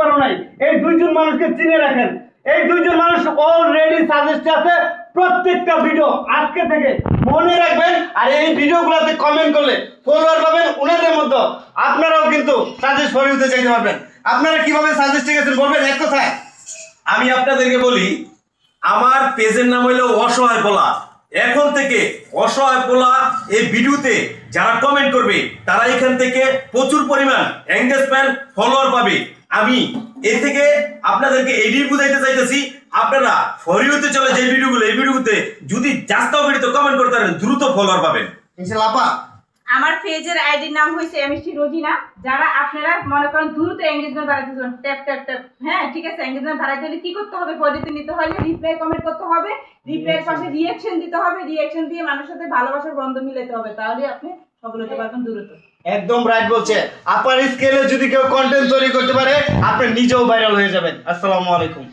পারো নাই। এই দুইজন মানুষকে চিনে রাখেন। এই দুইজন মানুষ অলরেডি সাজেস্ট আছে প্রত্যেকটা ভিডিও আজকে থেকে মনে রাখবেন। আর এই ভিডিওগুলোতে কমেন্ট করলে ফলোয়ার পাবেন ওনাদের মধ্যে। আপনারাও কিন্তু সাজেস্ট ফর ইউতে চাইতে পারবেন। আপনারা কিভাবে সাজেস্ট গেছেন বলবেন এক কথায়। আমি আপনাদেরকে বলি, আমার পেজের নাম হইলো অসহায় পোলা। এখন থেকে অসহায় পোলা এই ভিডিওতে যারা কমেন্ট করবে তারা এখান থেকে প্রচুর পরিমাণ এঙ্গেজমেন্ট ফলোয়ার পাবে। আমি এর থেকে আপনাদেরকে এডি বুঝাইতে চাইতেছি, আপনারা ফর ইউতে চলে যে ভিডিওগুলো, এই ভিডিওতে যদি জাস্তাও ভিডিওতে কমেন্ট করতে পারেন দ্রুত ফলোয়ার পাবেন। ইনশাআল্লাহ আপা আমার পেজের আইডির নাম হইছে এমএসটি রোজিনা। যারা আপনারা মনে করেন দ্রুত এঙ্গেজমেন্ট বাড়াইতে চান, ট্যাপ ট্যাপ ট্যাপ, হ্যাঁ ঠিক আছে, এঙ্গেজমেন্ট বাড়াইতে হলে কি করতে হবে? পরিচিতি নিতে হলে রিপ্লাই কমেন্ট করতে হবে, রিপ্লাইয়ের পাশে রিঅ্যাকশন দিতে হবে, রিঅ্যাকশন দিয়ে মানুষের সাথে ভালোবাসার বন্ধন মিলাতে হবে, তাহলে আপনি সফল হতে পারবেন দ্রুত। একদম রাইট বলছে। আপার স্কেলে যদি কেউ কন্টেন্ট তৈরি করতে পারে আপনি নিজেও ভাইরাল হয়ে যাবেন। আসসালামু আলাইকুম।